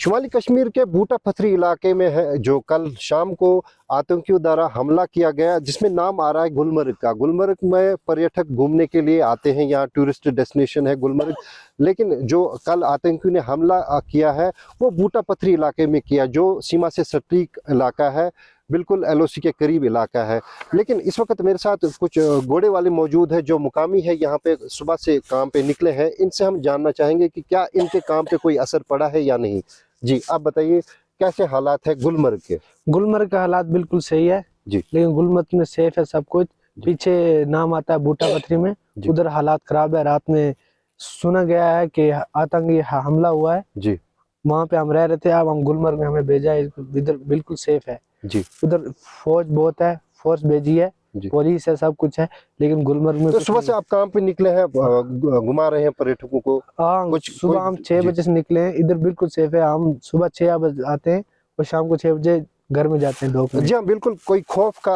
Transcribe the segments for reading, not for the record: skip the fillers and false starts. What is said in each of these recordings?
शुमाली कश्मीर के बूटा पथरी इलाके में है जो कल शाम को आतंकियों द्वारा हमला किया गया, जिसमें नाम आ रहा है गुलमर्ग का। गुलमर्ग में पर्यटक घूमने के लिए आते हैं, यहाँ टूरिस्ट डेस्टिनेशन है गुलमर्ग। लेकिन जो कल आतंकियों ने हमला किया है वो बूटा पथरी इलाके में किया, जो सीमा से सटीक इलाका है, बिल्कुल एलओसी के करीब इलाका है। लेकिन इस वक्त मेरे साथ कुछ घोड़े वाले मौजूद है जो मुकामी है, यहाँ पे सुबह से काम पे निकले हैं। इनसे हम जानना चाहेंगे कि क्या इनके काम पे कोई असर पड़ा है या नहीं। जी आप बताइए कैसे हालात है गुलमर्ग के। गुलमर्ग का हालात बिल्कुल सही है जी। लेकिन गुलमर्ग में सेफ है सब कुछ। पीछे नाम आता है बूटा पथरी में, उधर हालात खराब है। रात में सुना गया है कि आतंकी हमला हुआ है जी। वहां पे हम रह रहे थे, अब हम गुलमर्ग में हमें भेजा है, इधर बिल्कुल सेफ है। जी। उधर फौज बहुत है, फोर्स भेजी है, पुलिस है, सब कुछ है, लेकिन गुलमर्ग में तो सुबह से आप काम पे निकले हैं, घुमा रहे हैं पर्यटकों को। हाँ, कुछ सुबह हम 6 बजे से निकले हैं, इधर बिल्कुल सेफ है। हम सुबह 6 बजे आते हैं और शाम को 6 बजे घर में जाते हैं। जी हाँ, बिल्कुल कोई खौफ का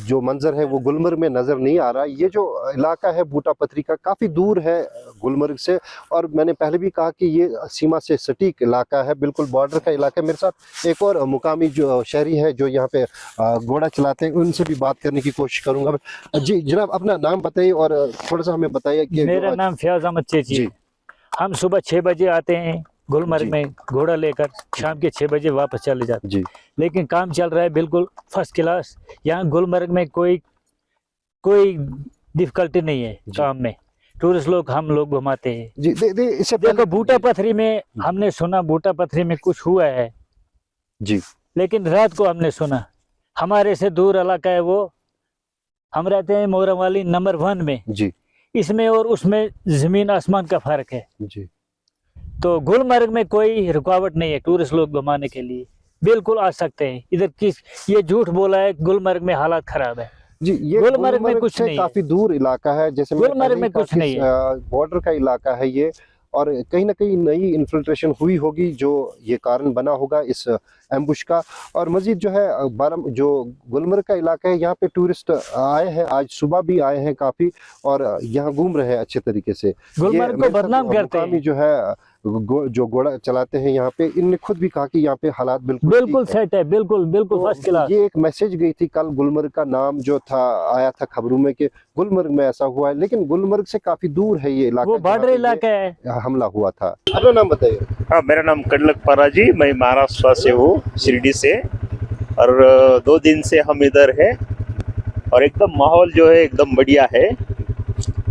जो मंजर है वो गुलमर्ग में नजर नहीं आ रहा। ये जो इलाका है बूटा पथरी का काफी दूर है गुलमर्ग से, और मैंने पहले भी कहा कि ये सीमा से सटीक इलाका है, बिल्कुल बॉर्डर का इलाका है। मेरे साथ एक और मुकामी जो शहरी है जो यहाँ पे घोड़ा चलाते हैं, उनसे भी बात करने की कोशिश करूंगा। जी जनाब, अपना नाम बताइए और थोड़ा सा हमें बताइए कि। मेरा नाम फयाज अहमद चेची। हम सुबह 6 बजे आते हैं गुलमर्ग में घोड़ा लेकर, शाम के 6 बजे वापस चले जाते हैं। लेकिन काम चल रहा है बिल्कुल फर्स्ट क्लास। यहाँ गुलमर्ग में कोई डिफिकल्टी नहीं है काम में। टूरिस्ट लोग हम लोग घुमाते हैं। इससे देखो बूटा पथरी में हमने सुना बूटा पथरी में कुछ हुआ है जी, लेकिन रात को हमने सुना। हमारे से दूर इलाका है वो, हम रहते हैं मोरवाली नंबर 1 में जी। इसमें और उसमें जमीन आसमान का फर्क है जी। तो गुलमर्ग में कोई रुकावट नहीं है, टूरिस्ट लोग घुमाने के लिए बिल्कुल आ सकते हैं। इधर ये झूठ बोला है गुलमर्ग में हालात खराब है जी। ये गुलमर्ग में कुछ नहीं, काफी दूर इलाका है, जैसे गुलमर्ग में कुछ नहीं है, बॉर्डर का इलाका है ये, और कहीं ना कहीं नई इन्फिल्ट्रेशन हुई होगी जो ये कारण बना होगा इस एम्बुश का। और मजीद जो है जो गुलमर्ग का इलाका है, यहाँ पे टूरिस्ट आए हैं, आज सुबह भी आए हैं काफी, और यहाँ घूम रहे हैं अच्छे तरीके से। गुलमर्ग को बदनाम करते हैं जो है जो घोड़ा चलाते हैं यहाँ पे, इनने खुद भी कहा कि यहाँ पे हालात बिल्कुल सेट है, बिल्कुल फर्स्ट क्लास। ये एक मैसेज गई थी कल, गुलमर्ग का नाम जो था आया था खबरों में कि गुलमर्ग में ऐसा हुआ है, लेकिन गुलमर्ग से काफी दूर है ये इलाका, वो बॉर्डर इलाका है। हमला हुआ था। अपना नाम बताइए। हाँ, मेरा नाम कडलक पराजी, मैं महाराष्ट्र से हूँ, शिरडी से, और 2 दिन से हम इधर है, और एकदम माहौल जो है एकदम बढ़िया है,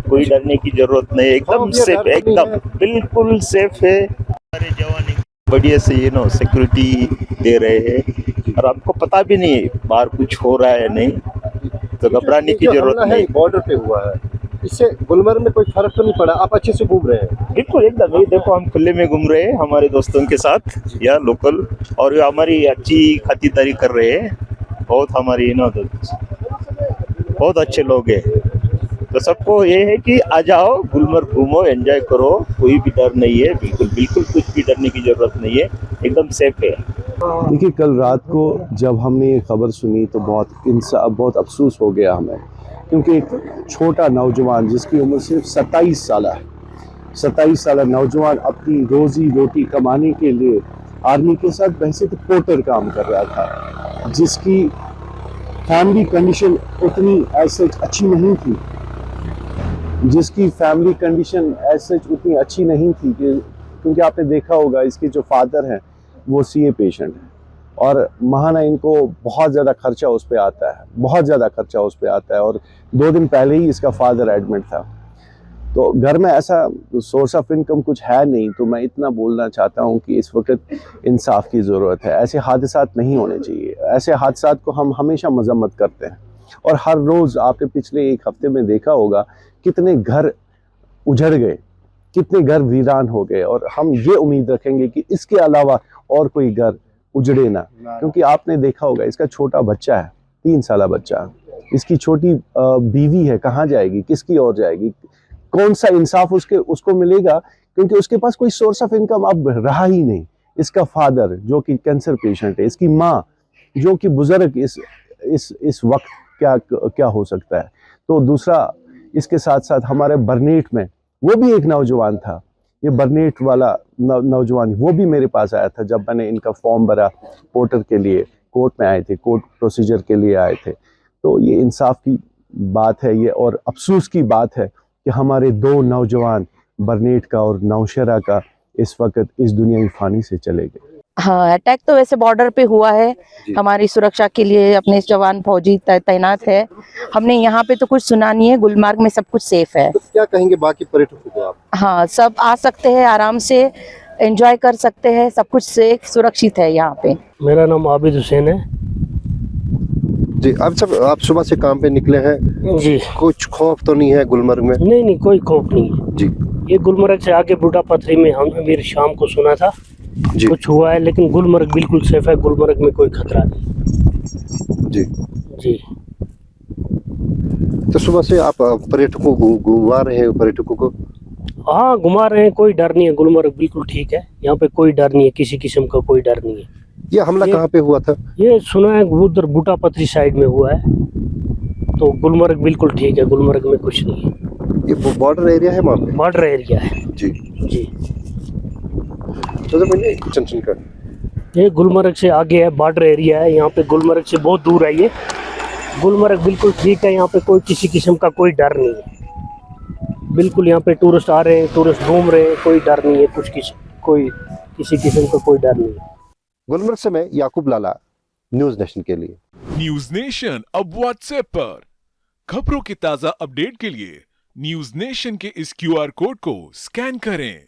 कोई डरने की जरूरत नहीं, एकदम सेफ, एकदम बिल्कुल सेफ है। हमारे जवान बढ़िया से सिक्योरिटी दे रहे हैं, और आपको पता भी नहीं बाहर कुछ हो रहा है नहीं, तो घबराने की जरूरत नहीं। बॉर्डर पे हुआ है, इससे गुलमर्ग में कोई फर्क तो नहीं पड़ा? आप अच्छे से घूम रहे हैं? बिल्कुल एकदम, ये देखो हम खुले में घूम रहे हैं हमारे दोस्तों के साथ या लोकल, और हमारी अच्छी खातिरदारी कर रहे हैं। बहुत हमारी बहुत अच्छे लोग हैं, तो सबको ये है कि आ जाओ गुलमर्ग, घूमो, एंजॉय करो, कोई भी डर नहीं है, बिल्कुल कुछ भी डरने की जरूरत नहीं है, एकदम सेफ है। देखिए, कल रात को जब हमने ये खबर सुनी तो बहुत अफसोस हो गया हमें, क्योंकि एक छोटा नौजवान जिसकी उम्र सिर्फ 27 साल है, 27 साल नौजवान अपनी रोजी रोटी कमाने के लिए आर्मी के साथ वैसे तो पोर्टर काम कर रहा था, जिसकी फैमिली कंडीशन उतनी ऐसे अच्छी नहीं थी, उतनी अच्छी नहीं थी क्योंकि आपने देखा होगा इसके जो फादर हैं वो सीए पेशेंट हैं, और महाना इनको बहुत ज़्यादा खर्चा उस पर आता है, और 2 दिन पहले ही इसका फादर एडमिट था। तो घर में ऐसा सोर्स ऑफ इनकम कुछ है नहीं, तो मैं इतना बोलना चाहता हूँ कि इस वक्त इंसाफ की ज़रूरत है। ऐसे हादसात नहीं होने चाहिए, ऐसे हादसात को हम हमेशा मजम्मत करते हैं, और हर रोज़ आपने पिछले 1 हफ्ते में देखा होगा कितने घर उजड़ गए, कितने घर वीरान हो गए, और हम ये उम्मीद रखेंगे कि इसके अलावा और कोई घर उजड़े ना, क्योंकि आपने देखा होगा इसका छोटा बच्चा है, 3 साल बच्चा, इसकी छोटी बीवी है, कहाँ जाएगी, किसकी ओर जाएगी, कौन सा इंसाफ उसको मिलेगा, क्योंकि उसके पास कोई सोर्स ऑफ इनकम अब रहा ही नहीं। इसका फादर जो कि कैंसर पेशेंट है, इसकी माँ जो कि बुजुर्ग, इस वक्त क्या हो सकता है। तो दूसरा, इसके साथ साथ हमारे बरनेट में वो भी एक नौजवान था, ये बरनेट वाला नौजवान वो भी मेरे पास आया था जब मैंने इनका फॉर्म भरा वोटर के लिए, कोर्ट में आए थे, कोर्ट प्रोसीजर के लिए आए थे। तो ये इंसाफ की बात है ये, और अफसोस की बात है कि हमारे 2 नौजवान बरनेट का और नौशहरा का इस वक्त इस दुनियावी फानी से चले गए। हाँ, अटैक तो वैसे बॉर्डर पे हुआ है, हमारी सुरक्षा के लिए अपने जवान फौजी तैनात है। हमने यहाँ पे तो कुछ सुना नहीं है, गुलमर्ग में सब कुछ सेफ है। तो क्या कहेंगे बाकी पर्यटकों को आप? हाँ, सब आ सकते हैं, आराम से एंजॉय कर सकते हैं, सब कुछ सेफ सुरक्षित है यहाँ पे। मेरा नाम आबिद हुसैन है जी। अब सब आप सुबह से काम पे निकले हैं जी। कुछ खौफ तो नहीं है गुलमर्ग में? नहीं, कोई खौफ नहीं है जी। ये गुलमर्ग से आगे बूढ़ा पथरी में हम अभी शाम को सुना था जी कुछ हुआ है, लेकिन गुलमर्ग बिल्कुल सेफ है, गुलमर्ग में कोई खतरा नहीं। जी जी। तो सुबह से आप पर्यटकों को घुमा रहे हैं, पर्यटकों को? हाँ, घुमा रहे हैं, कोई डर नहीं है, गुलमर्ग बिल्कुल ठीक है, यहाँ पे कोई डर नहीं है, किसी किस्म का कोई डर नहीं है। ये हमला कहाँ पे हुआ था? ये सुना है उधर बूटा पथरी साइड में हुआ है, तो गुलमर्ग बिल्कुल ठीक है, गुलमर्ग में कुछ नहीं है। ये बॉर्डर एरिया है वहाँ पे? बॉर्डर एरिया है जी जी। तो मैंने चंचन का ये गुलमर्ग से आगे है, बॉर्डर एरिया है, यहाँ पे गुलमर्ग से बहुत दूर है ये। गुलमर्ग बिल्कुल ठीक है, यहाँ पे कोई किसी किस्म का कोई डर नहीं है, बिल्कुल यहाँ पे टूरिस्ट आ रहे हैं, टूरिस्ट घूम रहे हैं, कोई डर नहीं है, कोई किसी किस्म का कोई डर नहीं है। गुलमर्ग से मैं याकूब लाला, न्यूज़ नेशन के लिए। न्यूज नेशन अब व्हाट्सएप पर खबरों के ताजा अपडेट के लिए न्यूज नेशन के इस QR कोड को स्कैन करें।